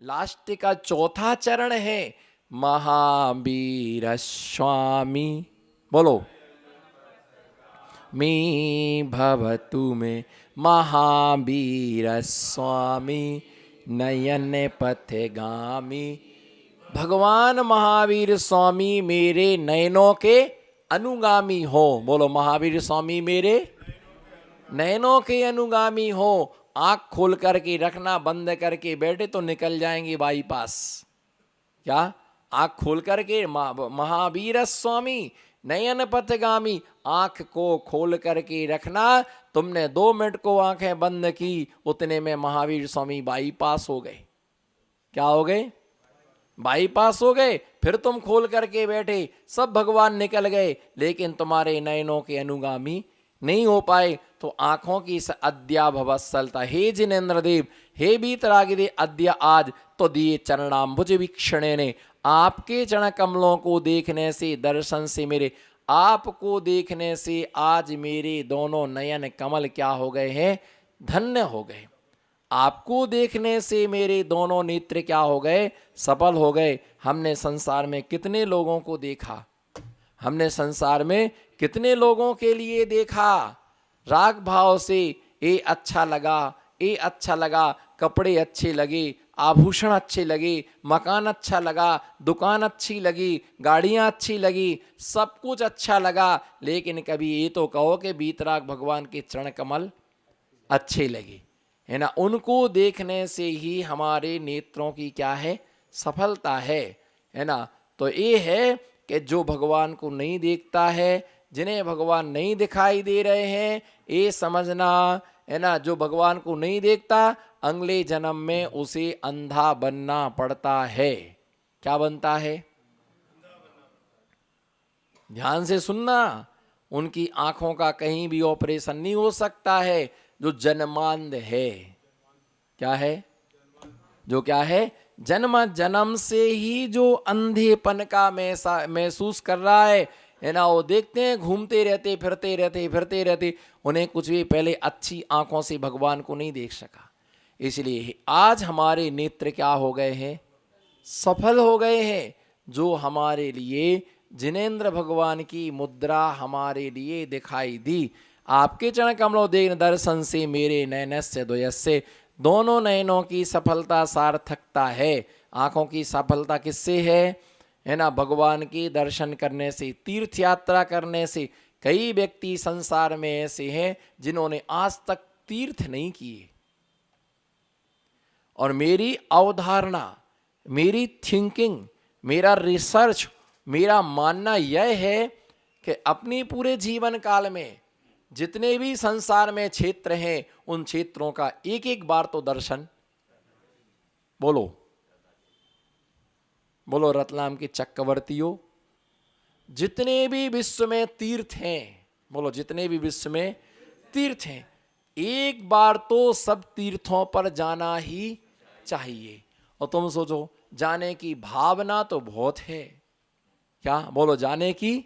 Last का चौथा चरण है महावीर स्वामी। बोलो, मी भवतु में महावीर स्वामी नयन पथगामी। भगवान महावीर स्वामी मेरे नयनों के अनुगामी हो। बोलो, महावीर स्वामी मेरे नयनों के अनुगामी हो। आंख खोल करके रखना, बंद करके बैठे तो निकल जाएंगे बाईपास। क्या? आंख खोल करके महावीर स्वामी नयन पथगामी, आंख को खोल करके रखना। तुमने 2 मिनट को आंखें बंद की, उतने में महावीर स्वामी बाईपास हो गए। क्या हो गए? बाईपास हो गए। फिर तुम खोल करके बैठे, सब भगवान निकल गए, लेकिन तुम्हारे नयनों के अनुगामी नहीं हो पाए। तो आंखों की अद्याभवत्सलता, हे जिनेन्द्र देव, हे वीतरागिदे अद्य आज तो दिए चरणाम्बुज वीक्षणे ने। आपके चरण कमलों को देखने से, दर्शन से, मेरे आपको देखने से आज मेरे दोनों नयन कमल क्या हो गए हैं? धन्य हो गए। आपको देखने से मेरे दोनों नेत्र क्या हो गए? सफल हो गए। हमने संसार में कितने लोगों को देखा, हमने संसार में कितने लोगों के लिए देखा, राग भाव से ये अच्छा लगा, ये अच्छा लगा, कपड़े अच्छे लगे, आभूषण अच्छे लगे, मकान अच्छा लगा, दुकान अच्छी लगी, गाड़ियाँ अच्छी लगी, सब कुछ अच्छा लगा, लेकिन कभी ये तो कहो कि वीतराग भगवान के चरण कमल अच्छे लगे, है ना। उनको देखने से ही हमारे नेत्रों की क्या है? सफलता है ना। तो ये है कि जो भगवान को नहीं देखता है, जिन्हें भगवान नहीं दिखाई दे रहे हैं, ये समझना है ना, जो भगवान को नहीं देखता अगले जन्म में उसे अंधा बनना पड़ता है। क्या बनता है? ध्यान से सुनना, उनकी आंखों का कहीं भी ऑपरेशन नहीं हो सकता है। जो जन्मांध है, क्या है? जो क्या है? जन्म जन्म से ही जो अंधेपन का महसूस कर रहा है ना। वो देखते हैं, घूमते रहते, फिरते रहते, उन्हें कुछ भी पहले अच्छी आंखों से भगवान को नहीं देख सका। इसलिए आज हमारे नेत्र क्या हो गए हैं? सफल हो गए हैं। जो हमारे लिए जिनेन्द्र भगवान की मुद्रा हमारे लिए दिखाई दी। आपके चरण कमलों देख दर्शन से मेरे नयनस्य द्वयस्य, दोनों नयनों की सफलता सार्थकता है। आंखों की सफलता किससे है ना? भगवान के दर्शन करने से, तीर्थ यात्रा करने से। कई व्यक्ति संसार में ऐसे हैं जिन्होंने आज तक तीर्थ नहीं किए, और मेरी अवधारणा, मेरी थिंकिंग, मेरा रिसर्च, मेरा मानना यह है कि अपनी पूरे जीवन काल में जितने भी संसार में क्षेत्र हैं, उन क्षेत्रों का एक एक बार तो दर्शन, बोलो बोलो रतलाम के चक्रवर्तियों, जितने भी विश्व में तीर्थ हैं, बोलो जितने भी विश्व में तीर्थ हैं, एक बार तो सब तीर्थों पर जाना ही चाहिए। और तुम सोचो, जाने की भावना तो बहुत है। क्या? बोलो, जाने की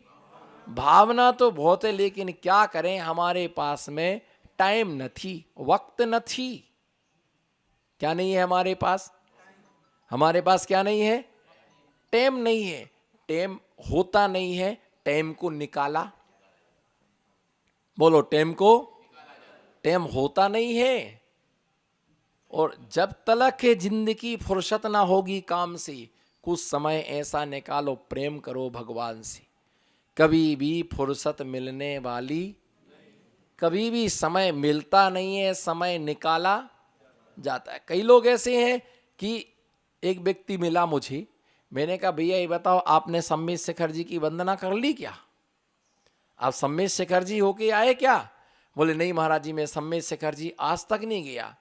भावना तो बहुत है, लेकिन क्या करें, हमारे पास में टाइम न थी, वक्त न थी। क्या नहीं है हमारे पास? हमारे पास क्या नहीं है? टाइम नहीं है। टाइम होता नहीं है, टाइम को निकाला। बोलो, टाइम होता नहीं है। और जब तलक है जिंदगी फुर्सत ना होगी काम से, कुछ समय ऐसा निकालो, प्रेम करो भगवान से। कभी भी फुर्सत मिलने वाली, कभी भी समय मिलता नहीं है, समय निकाला जाता है। कई लोग ऐसे हैं कि एक व्यक्ति मिला मुझे, मैंने कहा भैया ये बताओ, आपने सम्मेद शेखर जी की वंदना कर ली क्या? आप सम्मेद शेखर जी होके आए क्या? बोले नहीं महाराज जी, मैं सम्मेद शेखर जी आज तक नहीं गया।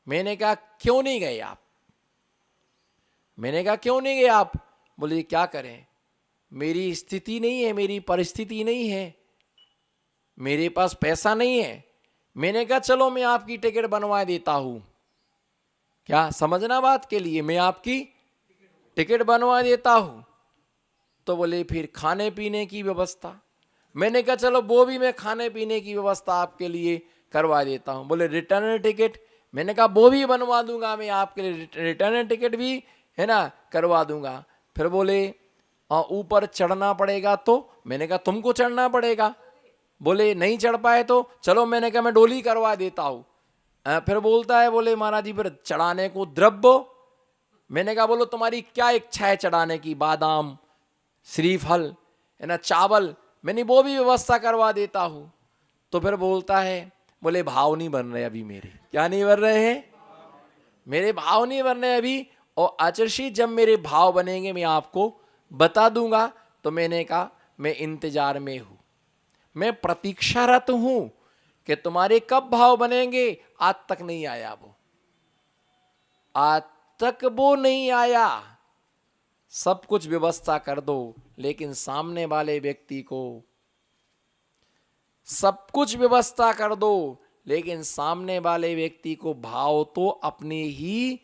मैंने कहा क्यों नहीं गए आप? मैंने कहा क्यों नहीं गए आप? बोले क्या करें, मेरी स्थिति नहीं है, मेरी परिस्थिति नहीं है, मेरे पास पैसा नहीं है। मैंने कहा चलो मैं आपकी टिकट बनवा देता हूं। क्या समझना बात के लिए, मैं आपकी टिकट बनवा देता हूं। तो बोले फिर खाने पीने की व्यवस्था? मैंने कहा चलो वो भी मैं खाने पीने की व्यवस्था आपके लिए करवा देता हूं। बोले रिटर्न टिकट? मैंने कहा वो भी बनवा दूंगा मैं, आपके लिए रिटर्न टिकट भी है ना करवा दूंगा। फिर बोले ऊपर चढ़ना पड़ेगा तो, मैंने कहा तुमको चढ़ना पड़ेगा। बोले नहीं चढ़ पाए तो चलो, मैंने कहा मैं डोली करवा देता हूं। फिर बोलता है बोले महाराज जी फिर चढ़ाने को द्रव्य, मैंने कहा बोलो तुम्हारी क्या इच्छा है चढ़ाने की, बादाम श्रीफल है ना चावल, मैंने वो भी व्यवस्था करवा देता हूं। तो फिर बोलता है बोले भाव नहीं बन रहे अभी मेरे, क्या नहीं बन रहे हैं मेरे भाव नहीं बन रहे अभी, और आचर्षी जब मेरे भाव बनेंगे मैं आपको बता दूंगा। तो मैंने कहा मैं इंतजार में हूं, मैं प्रतीक्षारत हूं कि तुम्हारे कब भाव बनेंगे। आज तक नहीं आया वो, आज तक वो नहीं आया। सब कुछ व्यवस्था कर दो लेकिन सामने वाले व्यक्ति को, सब कुछ व्यवस्था कर दो लेकिन सामने वाले व्यक्ति को भाव तो अपने ही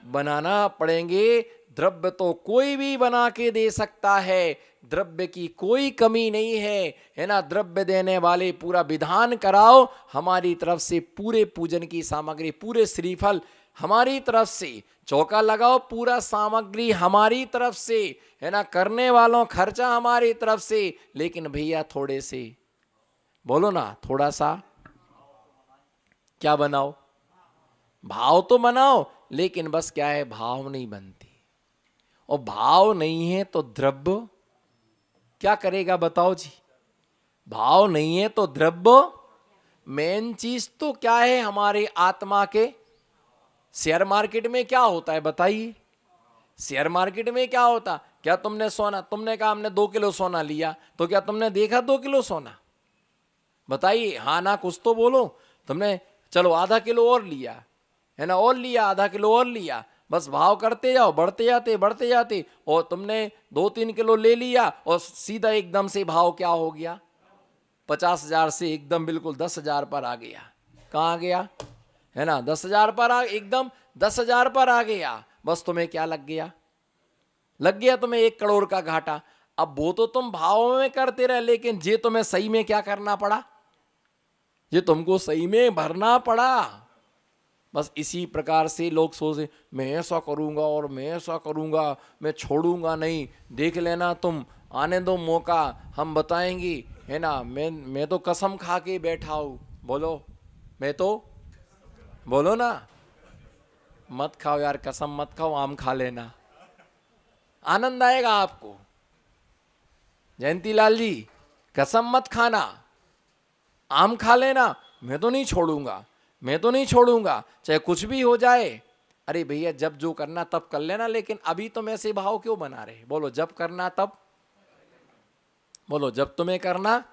बनाना पड़ेंगे। द्रव्य तो कोई भी बना के दे सकता है, द्रव्य की कोई कमी नहीं है ना। द्रव्य देने वाले पूरा विधान कराओ हमारी तरफ से, पूरे पूजन की सामग्री, पूरे श्रीफल हमारी तरफ से, चौका लगाओ पूरा सामग्री हमारी तरफ से है ना, करने वालों खर्चा हमारी तरफ से। लेकिन भैया थोड़े से बोलो ना, थोड़ा सा क्या बनाओ, भाव तो बनाओ, लेकिन बस क्या है भाव नहीं बनती। और भाव नहीं है तो द्रव्य क्या करेगा बताओ जी। भाव नहीं है तो द्रव्य, मेन चीज तो क्या है हमारे आत्मा के। शेयर मार्केट में क्या होता है बताइए, शेयर मार्केट में क्या होता, क्या तुमने सोना, तुमने कहा हमने 2 किलो सोना लिया, तो क्या तुमने देखा 2 किलो सोना, बताइए हाँ ना कुछ तो बोलो। तुमने चलो आधा किलो और लिया है ना, और लिया आधा किलो और लिया, बस भाव करते जाओ, बढ़ते जाते, और तुमने 2-3 किलो ले लिया और सीधा एकदम से भाव क्या हो गया, 50,000 से एकदम बिल्कुल 10,000 पर आ गया। कहाँ आ गया है ना, 10,000 पर एकदम 10,000 पर आ गया। बस तुम्हें क्या लग गया तुम्हें 1 करोड़ का घाटा। अब वो तो तुम भाव में करते रहे, लेकिन ये तुम्हें सही में क्या करना पड़ा, ये तुमको सही में भरना पड़ा। बस इसी प्रकार से लोग सोचे मैं ऐसा करूंगा और मैं ऐसा करूंगा, मैं छोड़ूंगा नहीं, देख लेना तुम, आने दो मौका, हम बताएंगे है ना। मैं तो कसम खा के बैठा हूं, बोलो मैं तो, बोलो ना, मत खाओ यार कसम मत खाओ, आम खा लेना, आनंद आएगा आपको। जयंतीलाल जी कसम मत खाना, आम खा लेना, मैं तो नहीं छोड़ूंगा, मैं तो नहीं छोड़ूंगा चाहे कुछ भी हो जाए। अरे भैया जब जो करना तब कर लेना, लेकिन अभी तुम ऐसे भाव क्यों बना रहे, बोलो जब करना तब, बोलो जब तुम्हें करना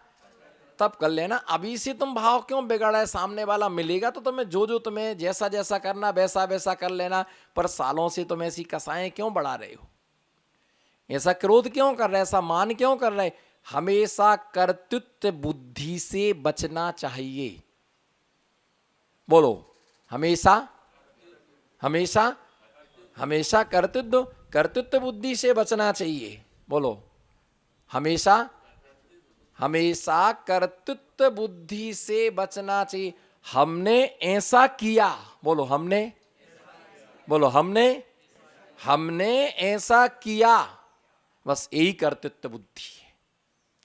तब कर लेना, अभी से तुम भाव क्यों बिगड़ा है। सामने वाला मिलेगा तो तुम्हें जो तुम्हें जैसा जैसा करना वैसा वैसा कर लेना, पर सालों से तुम ऐसी कसाएं क्यों बढ़ा रहे हो, ऐसा क्रोध क्यों कर रहे, ऐसा मान क्यों कर रहे। हमेशा कर्तृत्व बुद्धि से बचना चाहिए, बोलो हमेशा हमेशा हमेशा कर्तृत्व बुद्धि से बचना चाहिए, बोलो हमेशा हमेशा कर्तृत्व बुद्धि से बचना चाहिए। हमने ऐसा किया, बोलो हमने ऐसा किया, बस यही कर्तृत्व बुद्धि है।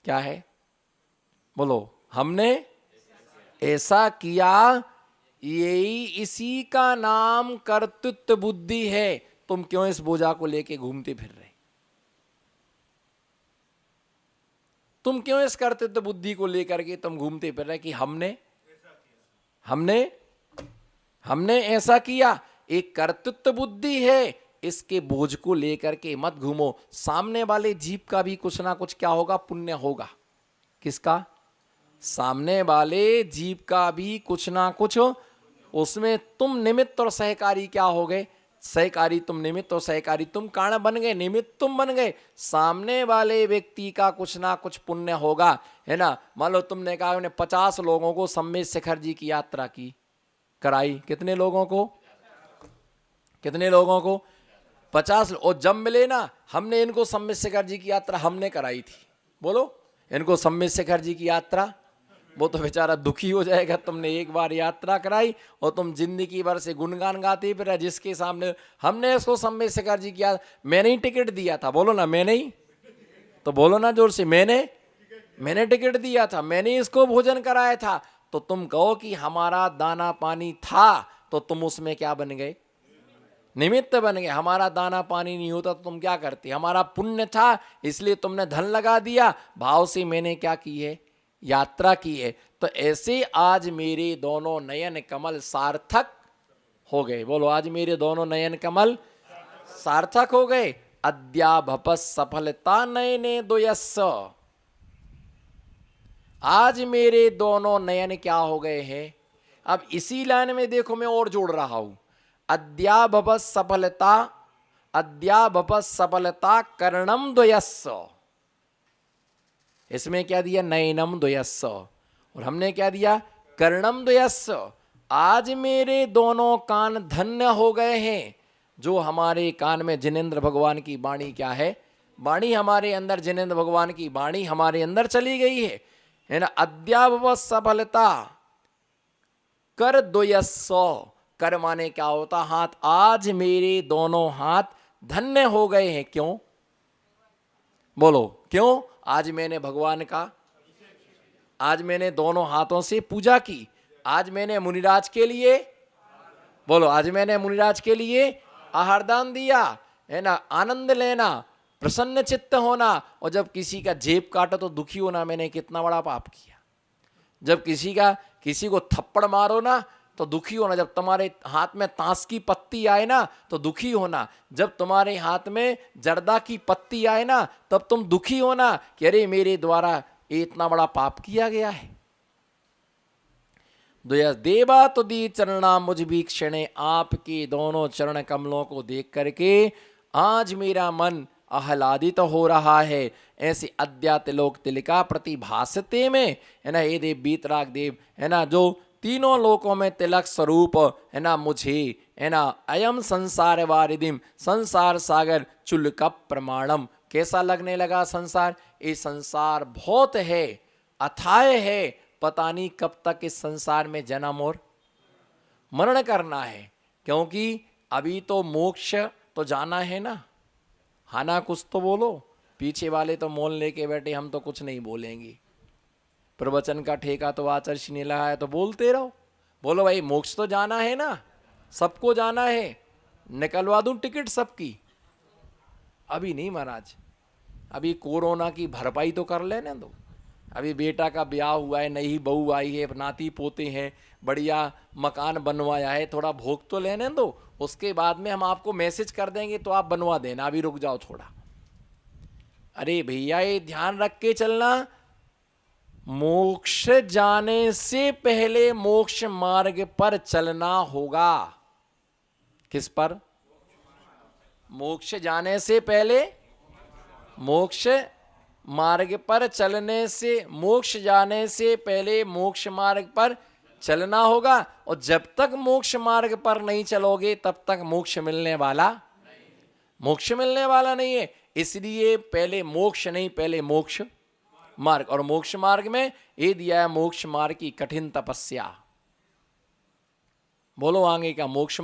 क्या है, बोलो हमने ऐसा किया, यही इसी का नाम कर्तृत्व बुद्धि है। तुम क्यों इस बोझा को लेके घूमते फिर रहे, तुम क्यों इस कर्तृत्व बुद्धि को लेकर के तुम घूमते फिर रहे कि हमने ऐसा किया। एक कर्तृत्व बुद्धि है, इसके बोझ को लेकर के मत घूमो। सामने वाले जीव का भी कुछ ना कुछ क्या होगा, पुण्य होगा। किसका, सामने वाले जीव का भी कुछ ना कुछ, उसमें तुम निमित्त और सहकारी क्या हो गए, सहकारी तुम निमित्त और सहकारी तुम कारण बन गए, निमित्त तुम बन गए। सामने वाले व्यक्ति का कुछ ना कुछ पुण्य होगा, है ना। मान लो तुमने कहा उन्हें 50 लोगों को सम्मेद शिखर जी की यात्रा की कराई, कितने लोगों को 50। और जब मिले ना, हमने इनको सम्मेद शिखर जी की यात्रा हमने कराई थी, बोलो इनको सम्मेद शिखर जी की यात्रा वो तो बेचारा दुखी हो जाएगा। तुमने एक बार यात्रा कराई और तुम जिंदगी भर से गुणगान गाते फिर जिसके सामने। हमने इसको सम्मेद शेखर जी किया, मैंने ही टिकट दिया था, बोलो ना मैंने ही, तो बोलो ना जोर से, मैंने टिकट दिया था, मैंने इसको भोजन कराया था। तो तुम कहो कि हमारा दाना पानी था, तो तुम उसमें क्या बन गए? निमित्त बन गए। हमारा दाना पानी नहीं होता तो तुम क्या करते? हमारा पुण्य था इसलिए तुमने धन लगा दिया, भाव से मैंने क्या की है? यात्रा की है। तो ऐसे आज मेरे दोनों नयन कमल सार्थक हो गए। बोलो, आज मेरे दोनों नयन कमल सार्थक हो गए। अद्याभपस सफलता नयने दोयस्स। आज मेरे दोनों नयन क्या हो गए हैं? अब इसी लाइन में देखो, मैं और जोड़ रहा हूं। अद्याभपस सफलता, अद्याभपस सफलता कर्णम द्वयस्स। इसमें क्या दिया? नयनम द्वयस्स। और हमने क्या दिया? कर्णम द्वयस्स। आज मेरे दोनों कान धन्य हो गए हैं। जो हमारे कान में जिनेंद्र भगवान की वाणी क्या है? वाणी हमारे अंदर, जिनेंद्र भगवान की वाणी हमारे अंदर चली गई है ना। अद्याभपस सफलता कर द्वयस्स। कर माने क्या होता? हाथ। आज मेरे दोनों हाथ धन्य हो गए हैं। क्यों? बोलो क्यों? आज मैंने भगवान का, आज मैंने दोनों हाथों से पूजा की। आज मैंने मुनिराज के लिए, बोलो, आज मैंने मुनिराज के लिए आहार दान दिया, है ना। आनंद लेना, प्रसन्न चित्त होना। और जब किसी का जेब काटो तो दुखी होना, मैंने कितना बड़ा पाप किया। जब किसी को थप्पड़ मारो ना तो दुखी होना। जब तुम्हारे हाथ में ताश की पत्ती आए ना तो दुखी होना। जब तुम्हारे हाथ में जर्दा की पत्ती आए ना तब तुम दुखी होना कि अरे मेरे द्वारा ये इतना बड़ा पाप किया गया है। देवा तो दी चरणा मुझ भी क्षणे। आपके दोनों चरण कमलों को देख करके आज मेरा मन आह्लादित हो रहा है। ऐसे अद्यातिलोक तिलिका प्रतिभासते में, है ना, हे देव बीतराग देव, है ना, जो तीनों लोकों में तिलक स्वरूप, है ना, मुझे, है ना, अयम संसार वारिदिम, संसार सागर चुल्क प्रमाणम। कैसा लगने लगा संसार? ये संसार बहुत है, अथाय है। पता नहीं कब तक इस संसार में जन्म और मरण करना है। क्योंकि अभी तो मोक्ष तो जाना है ना। हाँ ना, कुछ तो बोलो। पीछे वाले तो मौन लेके बैठे, हम तो कुछ नहीं बोलेंगे। प्रवचन का ठेका तो आचर्ष ने लगा है, तो बोलते रहो। बोलो भाई, मोक्ष तो जाना है ना, सबको जाना है। निकलवा दूं टिकट सबकी? अभी नहीं महाराज, अभी कोरोना की भरपाई तो कर लेने दो। अभी बेटा का ब्याह हुआ है, नई बहू आई है, नाती पोते हैं, बढ़िया मकान बनवाया है, थोड़ा भोग तो लेने दो। उसके बाद में हम आपको मैसेज कर देंगे तो आप बनवा देना। अभी रुक जाओ थोड़ा। अरे भैया, ये ध्यान रख के चलना, मोक्ष जाने से पहले मोक्ष मार्ग पर चलना होगा। किस पर? मोक्ष जाने से पहले मोक्ष मार्ग पर चलने से, मोक्ष जाने से पहले मोक्ष मार्ग पर चलना होगा। और जब तक मोक्ष मार्ग पर नहीं चलोगे तब तक मोक्ष मिलने वाला नहीं है। इसलिए पहले मोक्ष नहीं, पहले मोक्ष मार्ग। और मोक्ष मार्ग में ये दिया है, मोक्ष मार्ग की कठिन तपस्या। बोलो आगे का, मोक्ष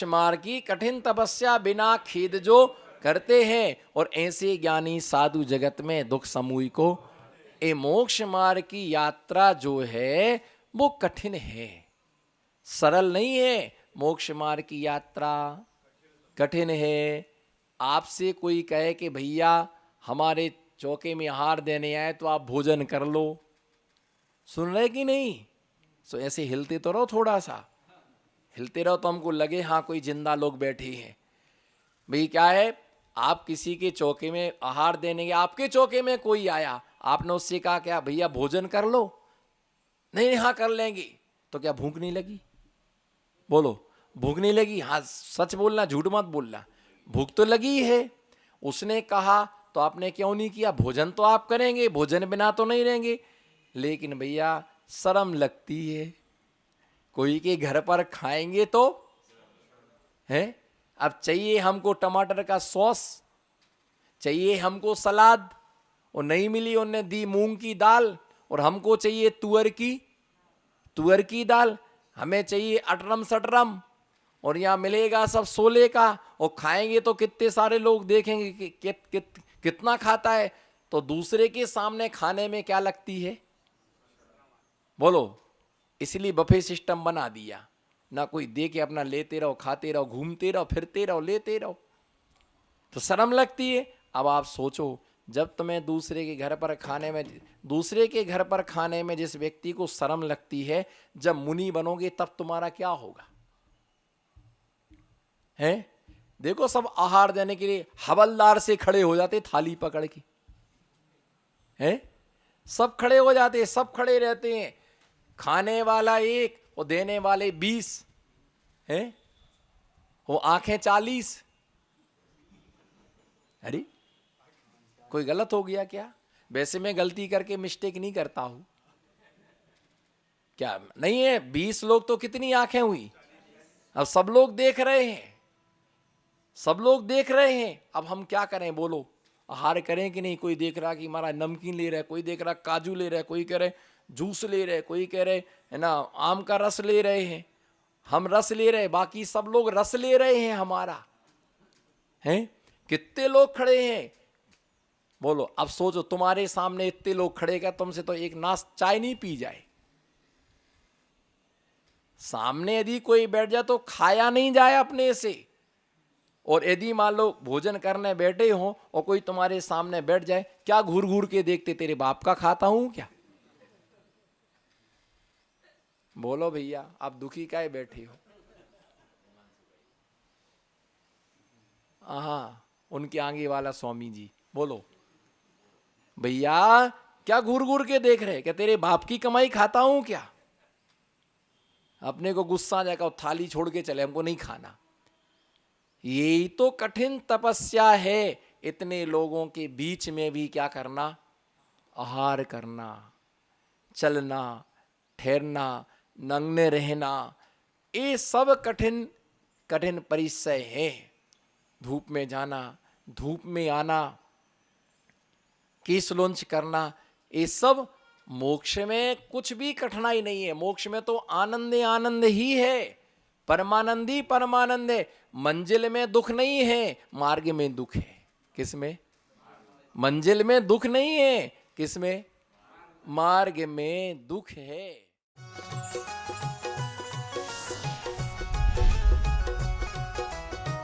मार्ग की कठिन तपस्या बिना खेद जो करते हैं। और ऐसे ज्ञानी साधु जगत में दुख समूह को। ये मोक्ष मार्ग की यात्रा जो है वो कठिन है, सरल नहीं है। मोक्ष मार्ग की यात्रा कठिन है। आपसे कोई कहे कि भैया हमारे चौके में आहार देने आए तो आप भोजन कर लो, सुन रहे कि नहीं? सो ऐसे हिलते तो रहो, थोड़ा सा हिलते रहो तो हमको लगे हाँ कोई जिंदा लोग बैठे हैं। भाई क्या है, आप किसी के चौके में आहार देने गए, आपके चौके में कोई आया, आपने उससे कहा क्या भैया भोजन कर लो? नहीं हाँ कर लेंगे। तो क्या भूख नहीं लगी? बोलो, भूख नहीं लगी? हाँ सच बोलना, झूठ मत बोलना, भूख तो लगी है। उसने कहा तो आपने क्यों नहीं किया? भोजन तो आप करेंगे, भोजन बिना तो नहीं रहेंगे। लेकिन भैया शर्म लगती है, कोई के घर पर खाएंगे तो है। अब चाहिए हमको टमाटर का सॉस, चाहिए हमको सलाद, और नहीं मिली, उन्हें दी मूंग की दाल, और हमको चाहिए तुअर की दाल, हमें चाहिए अटरम सटरम, और यहाँ मिलेगा सब सोले का, और खाएंगे तो कितने सारे लोग देखेंगे कि कितना खाता है। तो दूसरे के सामने खाने में क्या लगती है, बोलो। इसलिए बफे सिस्टम बना दिया, ना कोई दे के अपना लेते रहो, खाते रहो, घूमते रहो, फिरते रहो, लेते रहो, तो शर्म लगती है। अब आप सोचो, जब तुम्हें दूसरे के घर पर खाने में जिस व्यक्ति को शर्म लगती है, जब मुनि बनोगे तब तुम्हारा क्या होगा, है? देखो, सब आहार देने के लिए हवलदार से खड़े हो जाते थाली पकड़ के, हैं? सब खड़े हो जाते, सब खड़े रहते हैं, खाने वाला 1 और देने वाले 20, हैं? वो आंखें 40। अरे कोई गलत हो गया क्या? वैसे मैं गलती करके मिस्टेक नहीं करता हूं, क्या नहीं है? 20 लोग तो कितनी आंखें हुई? अब सब लोग देख रहे हैं, सब लोग देख रहे हैं। अब हम क्या करें, बोलो? आहार करें कि नहीं? कोई देख रहा कि हमारा नमकीन ले रहा है, कोई देख रहा काजू ले रहा है, कोई कह रहे जूस ले रहे, कोई कह रहे है ना आम का रस ले रहे हैं, हम रस ले रहे, बाकी सब लोग रस ले रहे हैं हमारा, हैं? कितने लोग खड़े हैं, बोलो? अब सोचो, तुम्हारे सामने इतने लोग खड़े, क्या तुमसे तो एक नाश चाय नहीं पी जाए? सामने यदि कोई बैठ जाए तो खाया नहीं जाए अपने से। और यदि मान लो भोजन करने बैठे हो और कोई तुम्हारे सामने बैठ जाए, क्या घूर घूर के देखते, तेरे बाप का खाता हूं क्या? बोलो भैया, आप दुखी काहे बैठे हो? हाँ, उनके आगे वाला स्वामी जी, बोलो भैया, क्या घूर घूर के देख रहे, क्या तेरे बाप की कमाई खाता हूं क्या? अपने को गुस्सा आ जाएगा, थाली छोड़ के चले, हमको नहीं खाना। यही तो कठिन तपस्या है, इतने लोगों के बीच में भी क्या करना, आहार करना, चलना, ठहरना, नंगे रहना, ये सब कठिन कठिन परिचय है। धूप में जाना, धूप में आना, केस लॉन्च करना, ये सब मोक्ष में कुछ भी कठिनाई नहीं है। मोक्ष में तो आनंद आनंद ही है, परमानंदी परमानंद है। मंजिल में दुख नहीं है, मार्ग में दुख है। किसमें? मंजिल में दुख नहीं है, किसमें? मार्ग में दुख है।